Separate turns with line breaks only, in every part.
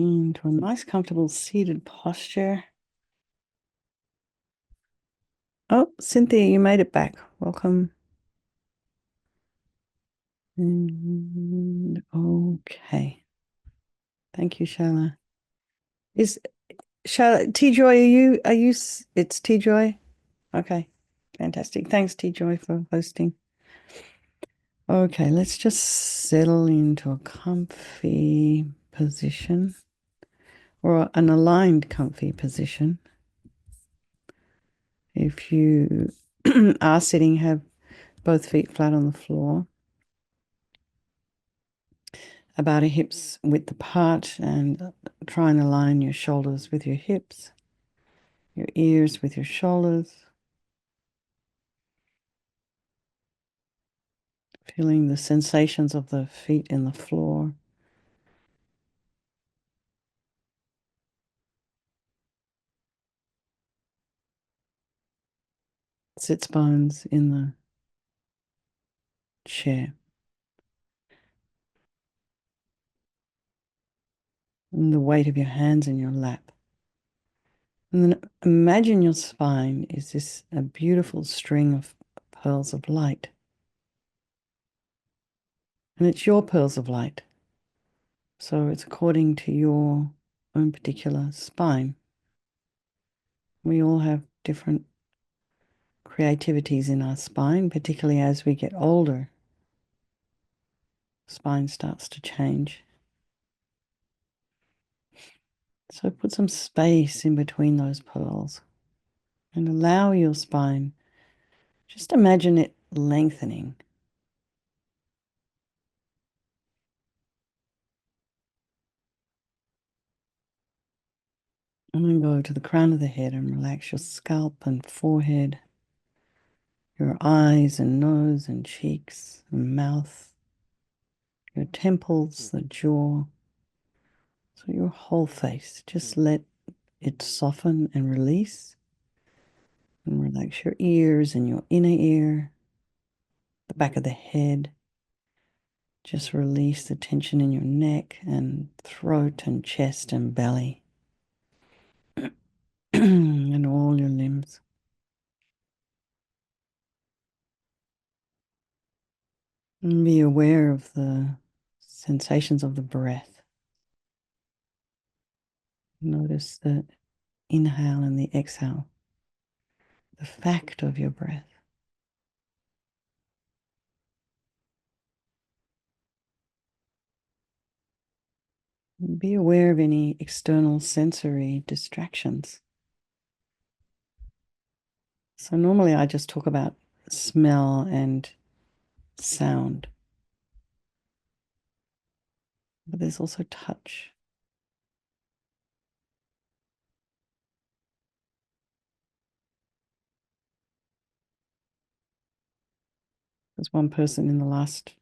into a nice, comfortable seated posture. Oh, Cynthia, you made it back. Welcome. Okay. Thank you, Shayla. Is Shayla, T-Joy, it's T-Joy? Okay. Fantastic. Thanks, T-Joy, for hosting. Okay, let's just settle into a comfy position or an aligned comfy position. If you are sitting, have both feet flat on the floor, about a hips width apart, and try and align your shoulders with your hips, your ears with your shoulders, feeling the sensations of the feet in the floor. Sits bones in the chair. And the weight of your hands in your lap. And then imagine your spine is this a beautiful string of pearls of light. And it's your pearls of light. So it's according to your own particular spine. We all have different creativities in our spine, particularly as we get older. Spine starts to change. So put some space in between those pearls and allow your spine, just imagine it lengthening. And then go to the crown of the head and relax your scalp and forehead, your eyes and nose and cheeks and mouth, your temples, the jaw. So your whole face, just let it soften and release. And relax your ears and your inner ear, the back of the head. Just release the tension in your neck and throat and chest and belly and all your limbs. And be aware of the sensations of the breath. Notice the inhale and the exhale, the fact of your breath. And be aware of any external sensory distractions. So normally I just talk about smell and sound, but there's also touch. There's one person in the last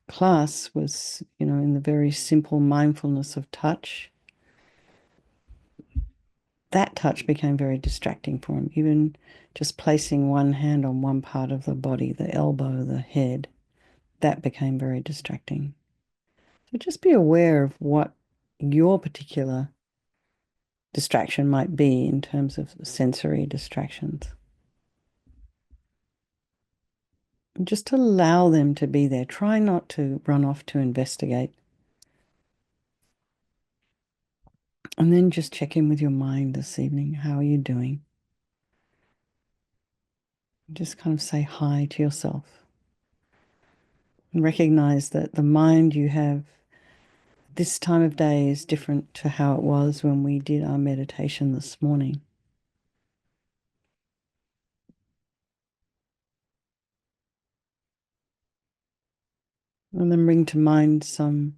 class was, in the very simple mindfulness of touch. That touch became very distracting for him, even just placing one hand on one part of the body, the elbow, the head, that became very distracting. So just be aware of what your particular distraction might be in terms of sensory distractions. Just allow them to be there. Try not to run off to investigate. And then just check in with your mind this evening. How are you doing? Just kind of say hi to yourself and recognize that the mind you have this time of day is different to how it was when we did our meditation this morning. And then bring to mind some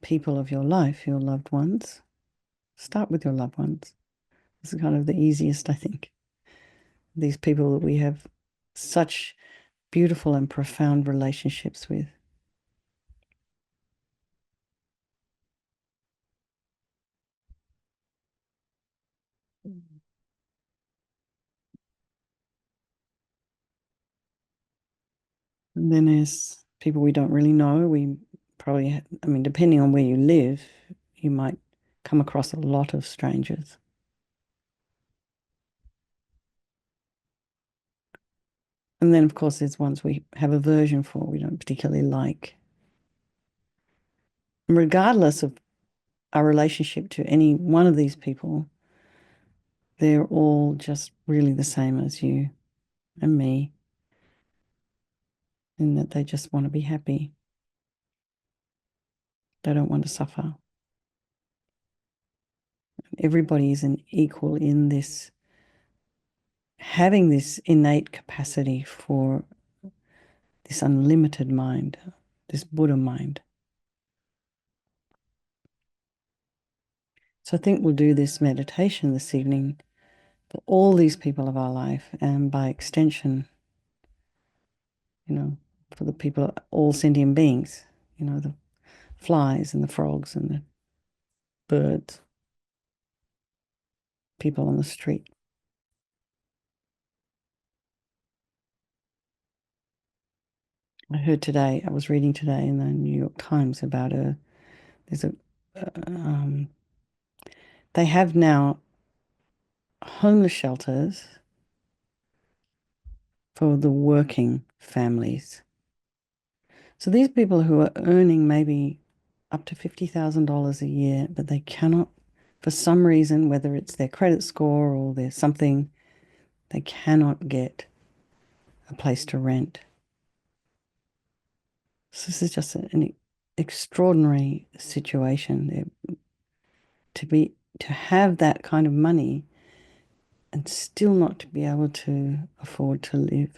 people of your life, your loved ones. Start with your loved ones. This is kind of the easiest, I think. These people that we have such beautiful and profound relationships with. And then there's people we don't really know. We probably, depending on where you live, you might come across a lot of strangers. And then, of course, there's ones we have aversion for, we don't particularly like. And regardless of our relationship to any one of these people, they're all just really the same as you and me, in that they just want to be happy. They don't want to suffer. Everybody is an equal in this, having this innate capacity for this unlimited mind, this Buddha mind. So I think we'll do this meditation this evening for all these people of our life, and by extension, for the people, all sentient beings, the flies and the frogs and the birds, people on the street. I was reading today in the New York Times about um, they have now homeless shelters for the working families. So these people who are earning maybe up to $50,000 a year, but they cannot, for some reason, whether it's their credit score or there's something, they cannot get a place to rent. So this is just an extraordinary situation. To have that kind of money and still not to be able to afford to live.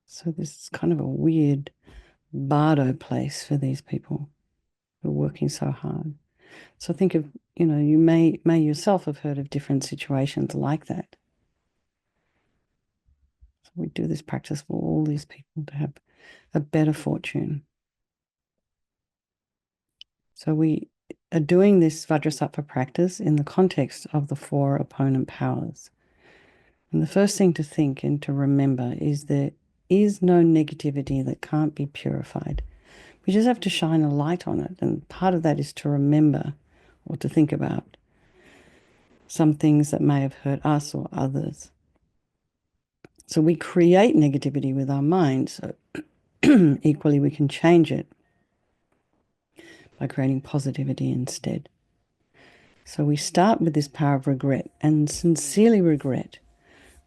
So this is kind of a weird bardo place for these people who are working so hard. So think of, you may yourself have heard of different situations like that. So we do this practice for all these people to have a better fortune. So we are doing this Vajrasattva practice in the context of the four opponent powers. And the first thing to think and to remember is there is no negativity that can't be purified. We just have to shine a light on it. And part of that is to remember or to think about some things that may have hurt us or others. So we create negativity with our mind. So equally, we can change it by creating positivity instead. So we start with this power of regret and sincerely regret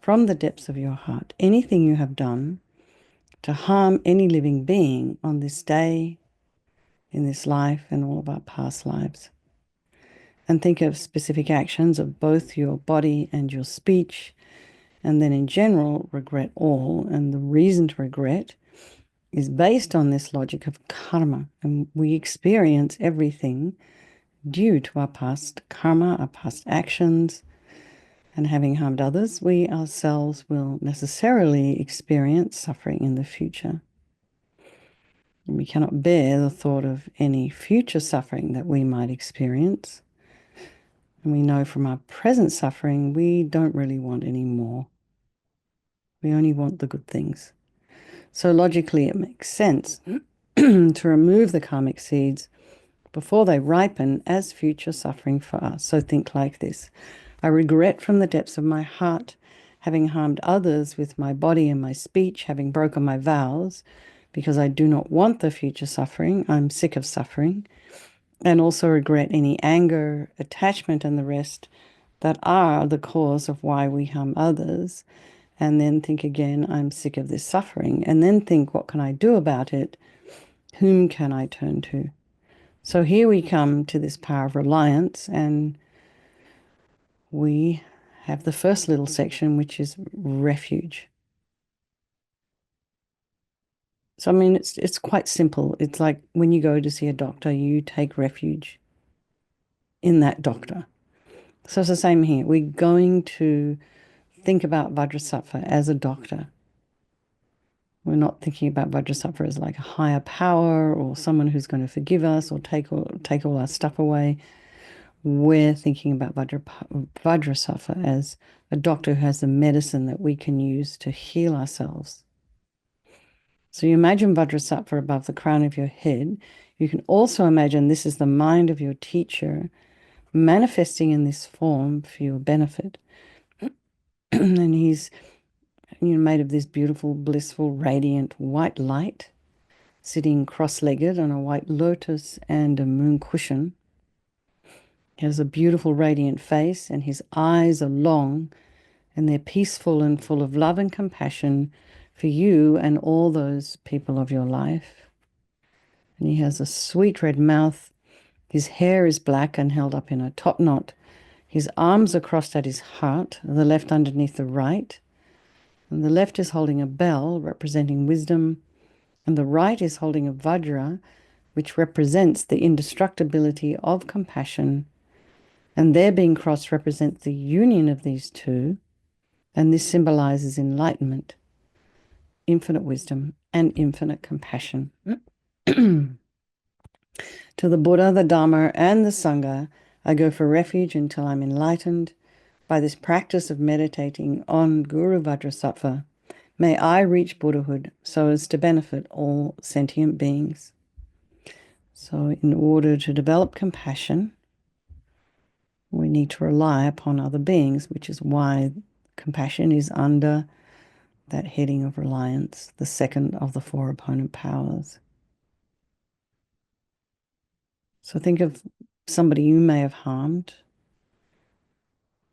from the depths of your heart anything you have done to harm any living being on this day, in this life, and all of our past lives. And think of specific actions of both your body and your speech, and then in general, regret all. And the reason to regret is based on this logic of karma. And we experience everything due to our past karma, our past actions, and having harmed others, we ourselves will necessarily experience suffering in the future. And we cannot bear the thought of any future suffering that we might experience. And we know from our present suffering, we don't really want any more. We only want the good things. So logically, it makes sense to remove the karmic seeds before they ripen as future suffering for us. So think like this. I regret from the depths of my heart having harmed others with my body and my speech, having broken my vows, because I do not want the future suffering. I'm sick of suffering. And also regret any anger, attachment, and the rest that are the cause of why we harm others. And then think again, I'm sick of this suffering. And then think, what can I do about it? Whom can I turn to? So here we come to this power of reliance, and we have the first little section, which is refuge. So, I mean, it's quite simple. It's like when you go to see a doctor, you take refuge in that doctor. So it's the same here. We're going to think about Vajrasattva as a doctor. We're not thinking about Vajrasattva as like a higher power or someone who's going to forgive us or take all our stuff away. We're thinking about Vajrasattva as a doctor who has the medicine that we can use to heal ourselves. So you imagine Vajrasattva above the crown of your head. You can also imagine this is the mind of your teacher manifesting in this form for your benefit. And he's made of this beautiful, blissful, radiant white light, sitting cross-legged on a white lotus and a moon cushion. He has a beautiful, radiant face, and his eyes are long, and they're peaceful and full of love and compassion for you and all those people of your life. And he has a sweet red mouth. His hair is black and held up in a top knot. His arms are crossed at his heart, the left underneath the right. And the left is holding a bell representing wisdom, and the right is holding a vajra, which represents the indestructibility of compassion. And their being crossed represents the union of these two, and this symbolizes enlightenment, infinite wisdom, and infinite compassion. To the Buddha, the Dharma, and the Sangha, I go for refuge until I'm enlightened. By this practice of meditating on Guru Vajrasattva, may I reach Buddhahood so as to benefit all sentient beings. So in order to develop compassion, we need to rely upon other beings, which is why compassion is under that heading of reliance, the second of the four opponent powers. So think of somebody you may have harmed,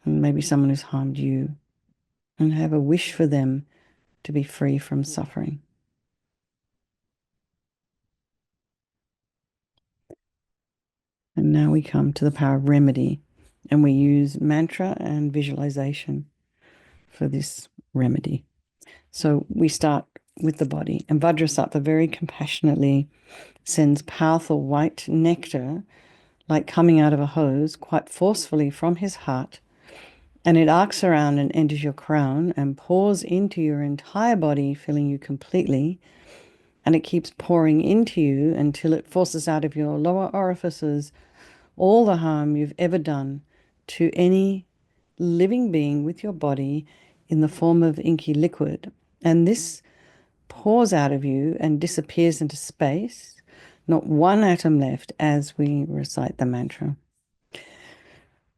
and maybe someone who's harmed you, and have a wish for them to be free from suffering. And now we come to the power of remedy, and we use mantra and visualization for this remedy. So we start with the body, and Vajrasattva very compassionately sends powerful white nectar, like coming out of a hose, quite forcefully from his heart, and it arcs around and enters your crown and pours into your entire body, filling you completely, and it keeps pouring into you until it forces out of your lower orifices all the harm you've ever done to any living being with your body in the form of inky liquid. And this pours out of you and disappears into space, not one atom left as we recite the mantra.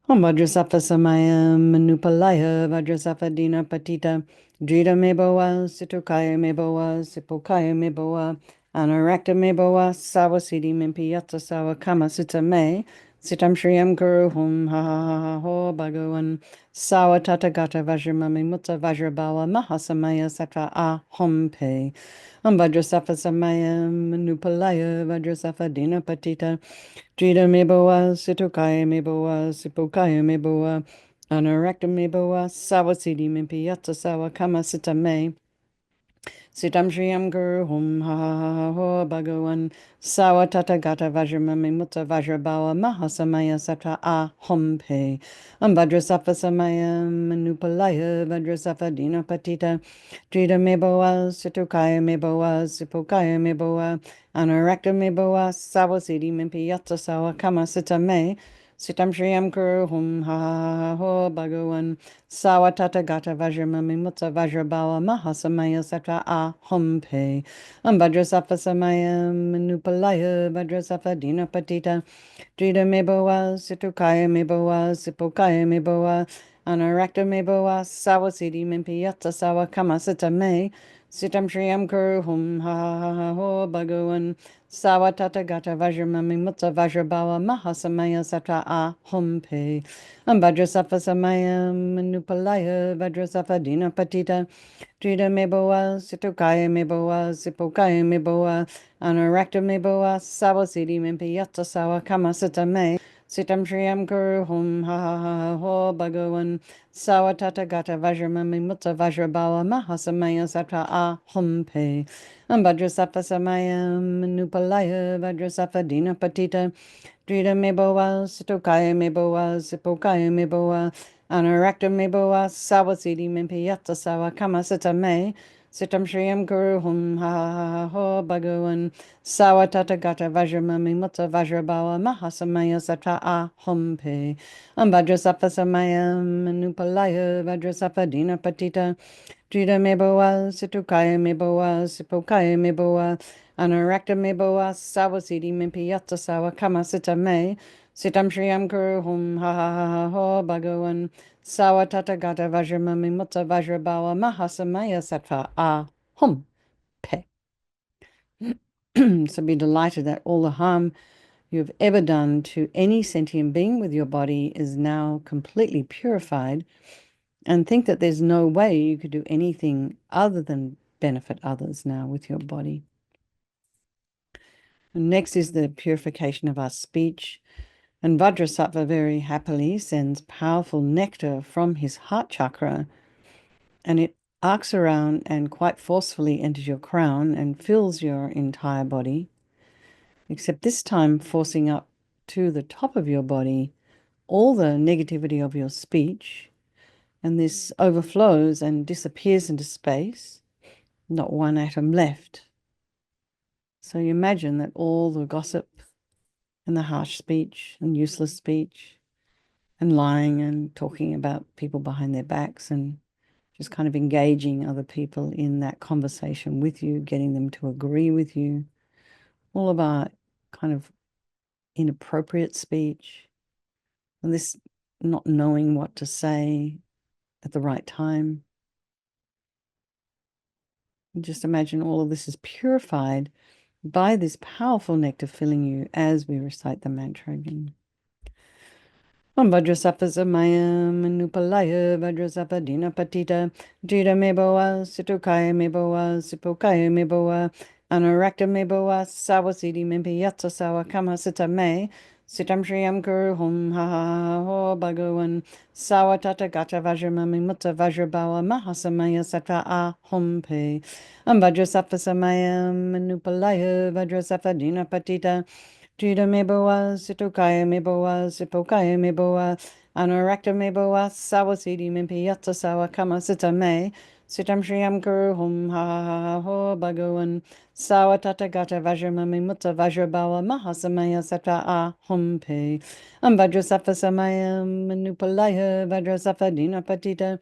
Om Vajrasattva Samaya Manupalaya Vajrasattva Dina Patita Drita Meboa Situkaya Meboa Sipokaya Meboa Anarakta Meboa Sawasidi Mimpiyatsa Sawa Kama Sutta Me Sitam Shriyam Guru Hum Ha Ha Ha Ha Ho Bhagavan Sawa Tatagata Vajramami Mutta Vajrabawa Mahasamaya Sattva A Hom Pe Om Vajrasattva Samaya Manupalaya Vajrasattva Dina Patita Drita Meboa, Situkaya Meboa, Sipokaya Meboa, Anarakta Meboa, Sawasidi Mimpiyatsa Sawa Kama Sita Me, Sitam Shriyam Guru Hum Ha Ha Ha Ha Ho Bhagavan, Sawa Tatagata Vajramami Mutta Vajrabawa Mahasamaya Satra A Hom Pe, Vajrasattva Samaya Manupalaya, Vajrasattva Dina Patita, Drita Meboa, Situkaya Meboa, Sipokaya Meboa, Anarakta Meboa, Sawasidi Mimpiyatsa Sawa Kama Sita Me, Sitam Shriyam Guru Hum Ha Ha Ha Ha Ho Bhagavan, Sawa Tatagata Vajramami Mutta Vajrabawa Mahasamaya Satra A Hom Pe, Vajrasattva Samaya Manupalaya, Vajrasattva Dina Patita, Drita Meboa, Situkaya Meboa, Sipokaya Meboa, Anarakta Meboa, Sawasidi Mimpiyatsa Sawa Kama Sita Me, Sitam Shriyam Guru Hum Ha Ha Ha Ha Ho Bhagavan, Sawa Tatagata Vajramami Mutta Vajrabawa Mahasamaya Satra A Hom Pe, Vajrasattva Samaya Manupalaya, Vajrasattva Dina Patita, Drita Meboa, Situkaya Meboa, Sipokaya Meboa, Anarakta Meboa, Sawasidi Mimpiyatsa Sawa Kama Sita Me, Sitam Shriyam Guru Hum Ha Ha Ha Ha Ho Bhagavan, Sawa Tatagata Vajramami Mutta Vajrabawa Mahasamaya Satra A Hom Pe, Vajrasattva Samaya Manupalaya, Vajrasattva Dina Patita, Drita Meboa, Situkaya Meboa, Sipokaya Meboa, Anarakta Meboa, Sawasidi Mimpiyatsa Sawa Kama Sita Me, Sitam Shriyam Guru Hum Ha Ha Ha Ha Ho Bhagavan, Sawa Tatagata Vajramami Mutta Vajrabawa Mahasamaya Satra A Hom Pe, Vajrasattva Samaya Manupalaya, Vajrasattva Dina Patita, Jida meboa, situkaya meboa, sipokaya meboa, anarakta meboa, sawasidi mimpiyata sawa kama sita me, sitam shriyam kuru hum ha ha ha ha ho bhagavan, sawa tata gata vajramami mutta vajrabawa mahasamaya sattva a hum pe. So be delighted that all the harm you've ever done to any sentient being with your body is now completely purified, and think that there's no way you could do anything other than benefit others now with your body. And next is the purification of our speech. And Vajrasattva very happily sends powerful nectar from his heart chakra, and it arcs around and quite forcefully enters your crown and fills your entire body, except this time forcing up to the top of your body all the negativity of your speech, and this overflows and disappears into space, not one atom left. So you imagine that all the gossip and the harsh speech and useless speech and lying and talking about people behind their backs and just kind of engaging other people in that conversation with you, getting them to agree with you, all of our kind of inappropriate speech, and this not knowing what to say at the right time. And just imagine all of this is purified by this powerful nectar filling you as we recite the mantra again. Om Vajrasattva Samaya Manupalaya Vajrasattva Dina Patita Jita Meboa Situkaya Meboa Sipokaya Meboa Anarakta Meboa Sawasidi Mimpi Yatsa Sawa Kama Sita Me Sitam Shriyam Kuru Hum Ha Ha Ho Bhagavan Sawa Tata Gata Vajramami Mutta Vajrabawa Mahasamaya Sattva A Hum Pe Om Vajrasattva Samaya Manupalaya Vajrasattva Dina Patita Jida meboa, situkaya meboa, sipokaya meboa, anorakta meboa, sawasidi mimpi yatsa sawa kama sita me, sitam shriyam kuru hum ha ha ha ho bhagavan, sawa tata gata vajramami mutta vajrabawa mahasamaya sattva a hum pe, vajrasattva samaya manupalaya vajrasattva dina patita,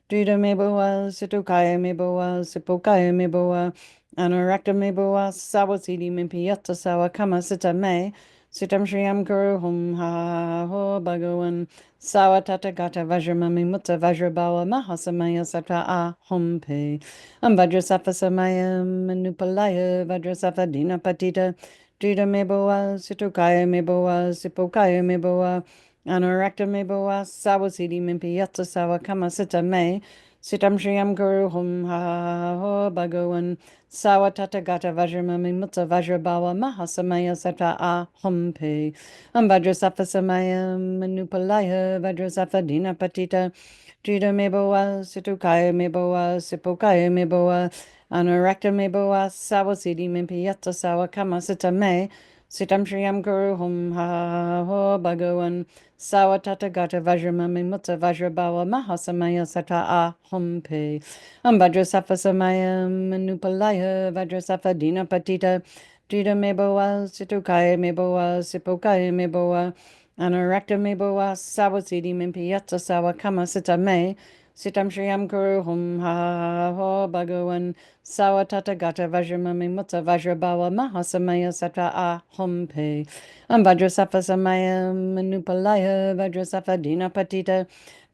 Jida meboa, situkaya meboa, sipokaya meboa, Anorakta meboa sawasidi mimpi yatta sawa kama sita me sitam shriyam kuru hum ha ho bhagavan sawa tata gata vajramami mutta vajrabawa mahasamaya sattva a hum pe vajrasattva samaya manupalaya vajrasattva dina patita jida meboa situkaya meboa sipokaya meboa anorakta meboa sawasidi mimpi yatta sawa kama sita me sitam shriyam kuru hum ha ho bhagavan Sawa tata gata vajramami mutta vajrabawa mahasamaya sattva a hum pe. Vajrasattva samaya manupalaya vajrasattva dina patita. Jida meboa, situkaya meboa, sipokaya meboa, anorakta meboa, sawasidi mimpi yatta sawa kama sita me. Sitam shriyam kuru hum ha ho bhagavan. Sawa tata gata vajramami mutta vajrabawa mahasamaya sattva a hum pe. Vajrasattva samaya manupalaya vajrasattva dina patita jida meboa situkaya meboa sipokaya meboa anorakta meboa sawasidi mimpi yatsa sawa kama sita me sitam shriyam kuru hum ha ho bhagavan sawa tata gata vajramami mutta vajrabawa mahasamaya sattva a hum pe vajrasattva samaya manupalaya vajrasattva dina patita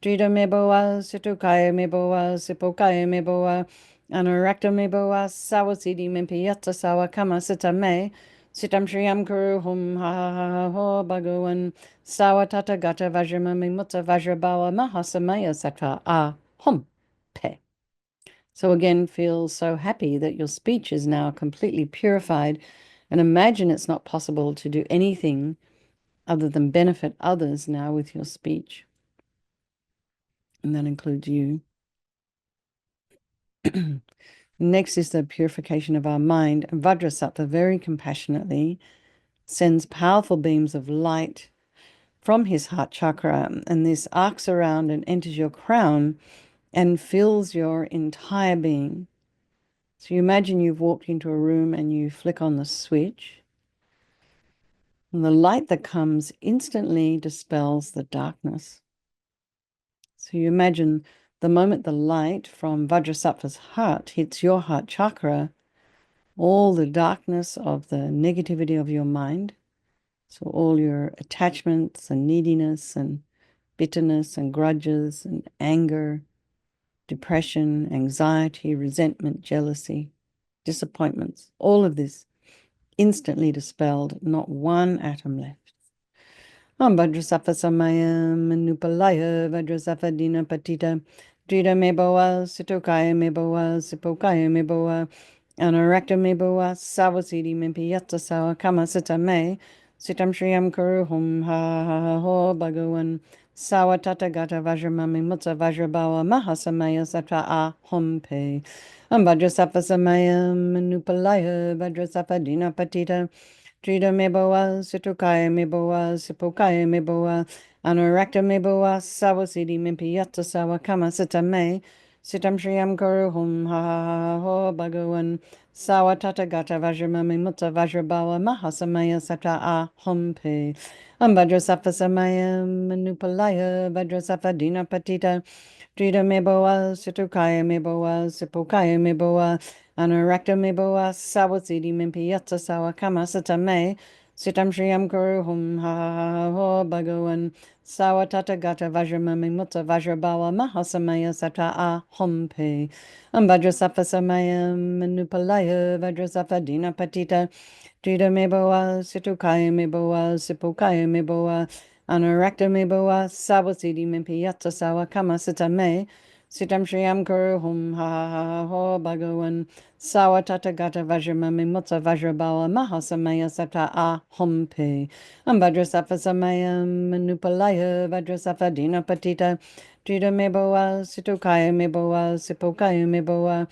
Jida meboa, situkaya meboa, sipokaya meboa, anorakta meboa, sawasidi mimpi yatsa sawa kama sita me, sitam shriyam kuru hum ha ho bhagavan, sawa tata gata vajramami mutta vajrabawa mahasamaya sattva a hum pe. So again, feel so happy that your speech is now completely purified, and imagine it's not possible to do anything other than benefit others now with your speech. And that includes you. Next is the purification of our mind. Vajrasattva very compassionately sends powerful beams of light from his heart chakra, and this arcs around and enters your crown and fills your entire being. So you imagine you've walked into a room and you flick on the switch, and the light that comes instantly dispels the darkness. So you imagine the moment the light from Vajrasattva's heart hits your heart chakra, all the darkness of the negativity of your mind, so all your attachments and neediness and bitterness and grudges and anger, depression, anxiety, resentment, jealousy, disappointments, all of this instantly dispelled, not one atom left. Vajrasattva samaya manupalaya Vajrasattva dina patita Drita meboa sitokaya meboa sipokaya meboa Anarakta meboa savasidi mimpiyata sawa kama sita me Sitam shriyam kuruhum ha ha ha ho bhagavan Sawa tata gata vajramami mutta vajrabawa mahasamaya sattva ahom pe Vajrasattva samaya manupalaya Vajrasattva dina patita Trida meboa, situkaya meboa, sipokaya meboa, anorakta meboa, sawasidi mimpiyata sawa kama sita me, sitam shriyam kuruhum ha ha ha ho bhagavan, sawa tata gata vajramami mutta vajrabawa mahasamaya sata ahom pe. Vajrasattva samaya manupalaya, Vajrasattva dina patita, Trida meboa, situkaya meboa, sipokaya meboa, Anurakta meboa sawasidi mimpiyata sawa kama sita me sitam shriyam kuruhum ha ha ha ho bhagavan sawa tata gata vajramami mutta vajrabawa mahasamaya sata ahom pe Vajrasattva samaya manupalaya Vajrasattva dina patita Trida meboa situkaya meboa sipokaya meboa Anurakta meboa sawasidi mimpiyata sawa kama sita me Sitam Shriyam Kuruhum Ha Ha Ha Ho Bhagavan Sawa Tata Gata Vajramami Mutta Vajrabawa Mahasamaya Sata Ahom Pe Vajrasattva Samaya Manupalaya Vajrasattva Dina Patita Trida Meboa Situkaya Meboa Sipokaya Meboa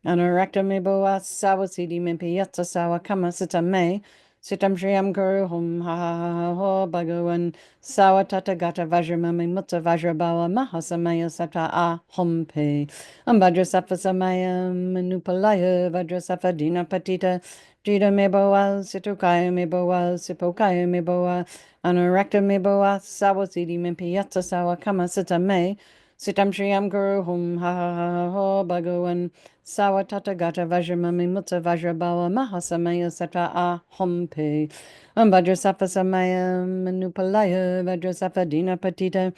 Anurakta Meboa Sawasidi Mimpiyatsa Sawa Kama Sita Me Sitam Shriyam Kuruhum Ha Ha Ha Ho Bhagavan Sawa Tata Gata Vajramami Mutta Vajrabawa Mahasamaya Sata Ahom Pe Vajrasattva Samaya Manupalaya Vajrasattva Dina Patita Drita Meboa Situkaya Meboa Sipokaya Meboa Anurakta Meboa Sawasidi Mimpiyatsa Sawa Kama Sita Me Sitam Shriyam Kuruhum Ha Ha Ha Ho Bhagavan Sawa Tata Gata Vajramami Mutta Vajrabawa Mahasamaya Sata Ahom Pe Vajrasattva Samaya Manupalaya Vajrasattva Dina Patita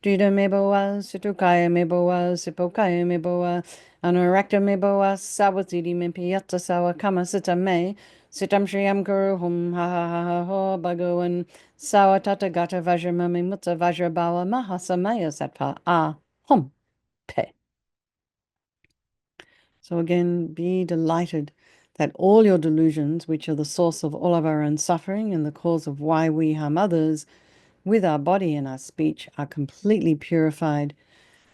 Drita Meboa Situkaya Meboa Sipokaya Meboa Anurakta Meboa Sawasidi Mimpiyata Sawa Kama Sita Me Sitam Shriyam Kuruhum Ha Ha Ha Ha Ho Bhagavan Sawa Tata Gata Vajramami Mutta Vajrabawa Mahasamaya Sata Ahom Pe. So again, be delighted that all your delusions, which are the source of all of our own suffering and the cause of why we harm others with our body and our speech, are completely purified,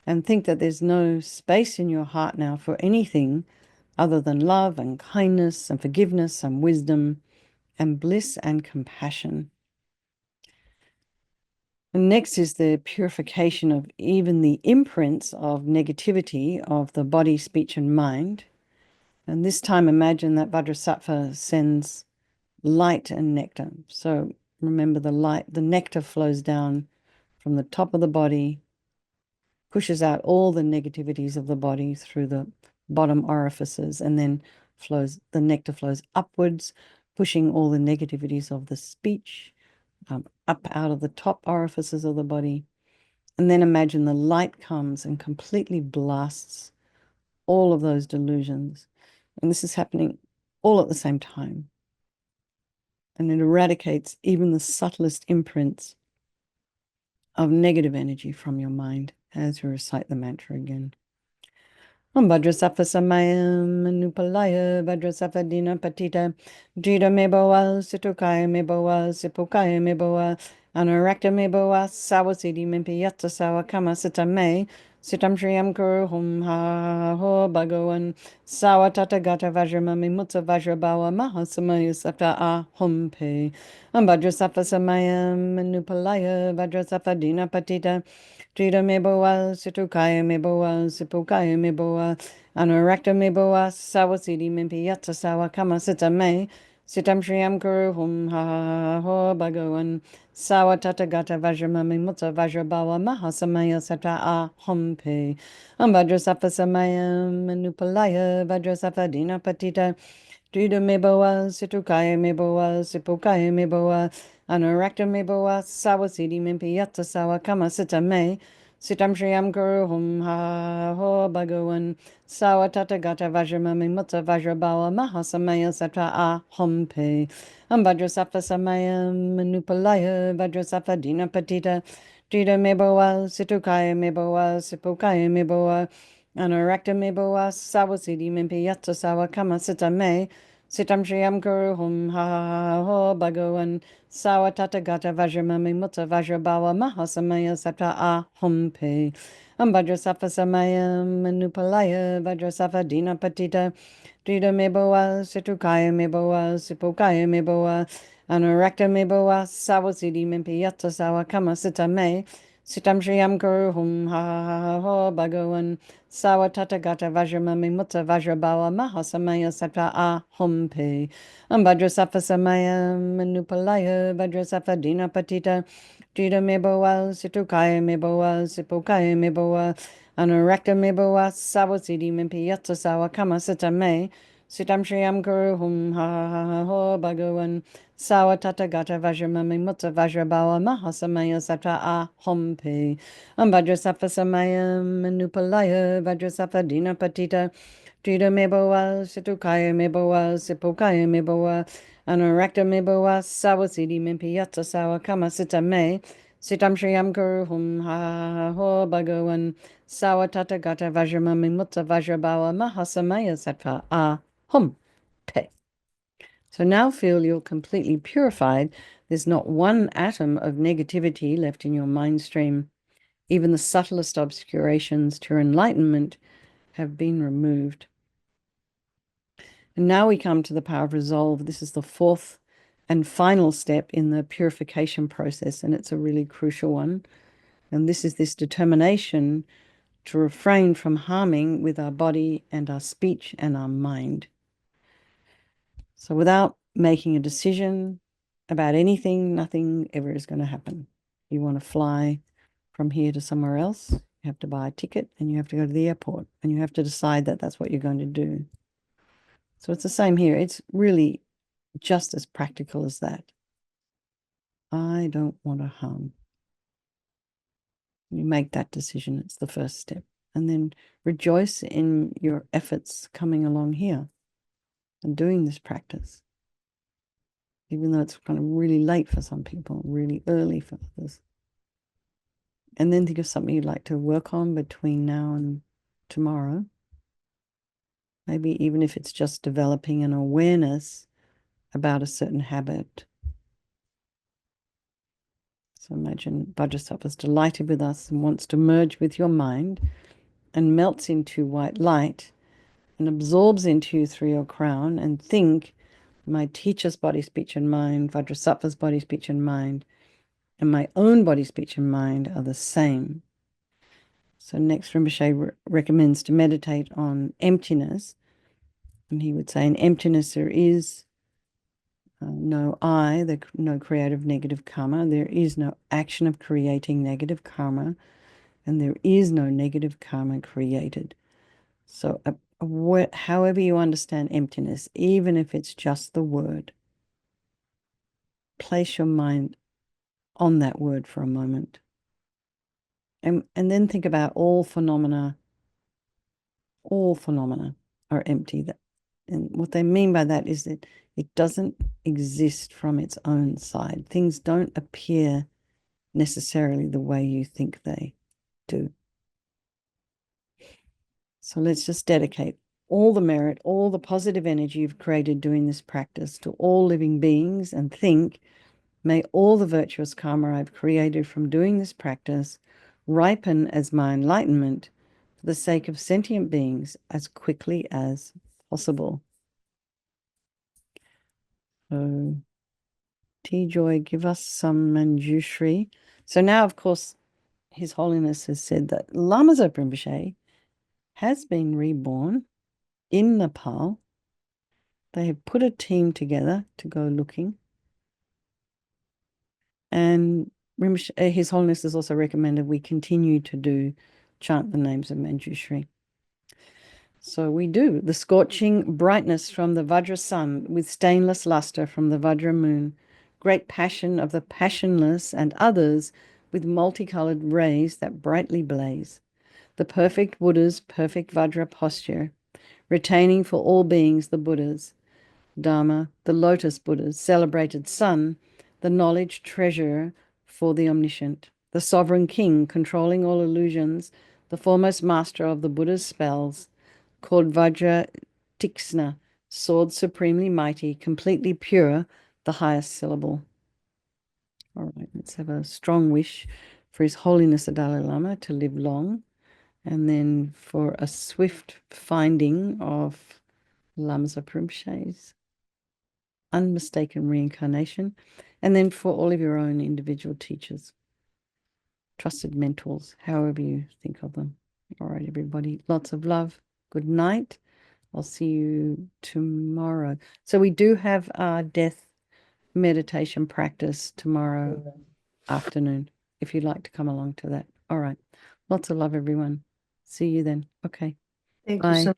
and think that there's no space in your heart now for anything other than love and kindness and forgiveness and wisdom and bliss and compassion. And next is the purification of even the imprints of negativity of the body, speech, and mind. And this time, imagine that Vajrasattva sends light and nectar. So remember, the nectar flows down from the top of the body, pushes out all the negativities of the body through the bottom orifices, and then the nectar flows upwards, pushing all the negativities of the speech up out of the top orifices of the body. And then imagine the light comes and completely blasts all of those delusions. And this is happening all at the same time. And it eradicates even the subtlest imprints of negative energy from your mind as you recite the mantra again. Vajrasattva samaya manupalaya Vajrasattva dina patita Drita meboa situkaya meboa sipokaya meboa Anurakta meboa sawasidi mimpiyata sawa kama sita me Sitam shriyam kuruhum ha ha ha ho bhagavan Sawa tata gata vajramami mutta vajrabawa mahasamaya sata ahom pe Vajrasattva samaya manupalaya Vajrasattva dina patita Drita meboa situkaya meboa sipokaya meboa Anurakta meboa sawasidi mimpiyata sawa kama sita me Sitam Shriyam Guru Hum Ha Ho Bhagavan Sawa Tathagata Vajramami Mutta Vajrabawa Mahasamaya Satra Aham Pe Vajrasafa Samayam Manupalaya Vajrasafa Dina Patita Drida Meboa Situkaya Meboa Sipukaya Meboa Anurakta Meboa Sawa Siddhi Mimpiyata Sawa Kama Sita Me Sitam Shriyam Guru Hum Ha Ho Bhagavan Sawa Tathagata Vajramami Mutta Vajrabawa Mahasamaya Satra Aham Pe Vajrasafa Samayam Manupalaya Vajrasafa Dina Patita Drida Meboa Situkaya Meboa Sipukaya Meboa Anurakta Meboa Sawa Siddhi Mimpiyata Sawa Kama Sita Me Sitam Shriyam Guru Hum Ha Ho Bhagavan Sawa Tathagata Vajramami Mutta Vajrabawa Mahasamaya Satra Aham Pe Vajrasafa Samayam Manupalaya Vajrasafa Dina Patita Drida Meboa Situkaya Meboa Sipokaya Meboa Anurakta Meboa Sawa Siddhi Mimpiyata Sawa Kama Sita Me Sitam Shriyam Guru Hum Ha Ho Bhagavan Sawa Tathagata Vajramami Mutta Vajrabawa Mahasamaya Satra Aham Pe Vajrasafa Samaya Manupalaya Vajrasafa Dina Patita Drida Meboa Situkaya Meboa Sipokaya Meboa Anurakta Meboa Sawa Siddhi Mimpiyata Sawa Kama Sita Me Sitam Shriyam Guru Hum Ha Ho Bhagavan Sawa Tathagata Vajramami Mutta Vajrabawa Mahasamaya Satra Aham Pe Vajrasafa Samaya Manupalaya Vajrasafa Dina Patita Drida Meboa Situkaya Meboa Sipokaya Meboa Anurakta Meboa Sawa Siddhi Mimpiyata Sawa Kama Sita Me Sitam Shriyam Guru Hum Ha Ho Bhagavan Sawa Tathagata Vajramami Mutta Vajrabawa Mahasamaya Satra Aham Pe. So now feel you're completely purified. There's not one atom of negativity left in your mind stream. Even the subtlest obscurations to your enlightenment have been removed. And now we come to the power of resolve. This is the fourth and final step in the purification process, and it's a really crucial one. And this is this determination to refrain from harming with our body and our speech and our mind. So without making a decision about anything, nothing ever is going to happen. You want to fly from here to somewhere else, you have to buy a ticket and you have to go to the airport and you have to decide that that's what you're going to do. So it's the same here. It's really just as practical as that. I don't want to harm. You make that decision. It's the first step. And then rejoice in your efforts coming along here and doing this practice. Even though it's kind of really late for some people, really early for others. And then think of something you'd like to work on between now and tomorrow. Maybe even if it's just developing an awareness about a certain habit. So imagine Vajrasattva is delighted with us and wants to merge with your mind and melts into white light and absorbs into you through your crown, and think, my teacher's body, speech, and mind, Vajrasattva's body, speech, and mind, and my own body, speech, and mind are the same. So next Rinpoche recommends to meditate on emptiness. And he would say in emptiness there is no I, no creative negative karma. There is no action of creating negative karma. And there is no negative karma created. So however you understand emptiness, even if it's just the word, place your mind on that word for a moment. And then think about all phenomena are empty. And what they mean by that is that it doesn't exist from its own side. Things don't appear necessarily the way you think they do. So let's just dedicate all the merit, all the positive energy you've created doing this practice to all living beings, and think, may all the virtuous karma I've created from doing this practice ripen as my enlightenment for the sake of sentient beings as quickly as possible. So, T-Joy, give us some Manjushri. So now, of course, His Holiness has said that Lama Zopa Rinpoche has been reborn in Nepal They have put a team together to go looking. And His Holiness has also recommended we continue to chant the names of Manjushri. So we do. The scorching brightness from the Vajra sun with stainless luster from the Vajra moon, great passion of the passionless and others with multicolored rays that brightly blaze. The perfect Buddha's perfect Vajra posture, retaining for all beings the Buddha's, Dharma, the lotus Buddha's celebrated sun, the knowledge treasure for the omniscient, the sovereign king controlling all illusions, the foremost master of the Buddha's spells, called Vajra Tiksna, sword supremely mighty, completely pure, the highest syllable. All right, let's have a strong wish for His Holiness the Dalai Lama to live long, and then for a swift finding of Lamsa Rinpoche's unmistaken reincarnation, and then for all of your own individual teachers, trusted mentors, however you think of them. All right, everybody, lots of love. Good night. I'll see you tomorrow. So we do have our death meditation practice tomorrow afternoon, if you'd like to come along to that. All right. Lots of love, everyone. See you then. Okay.
Thank you so
Bye.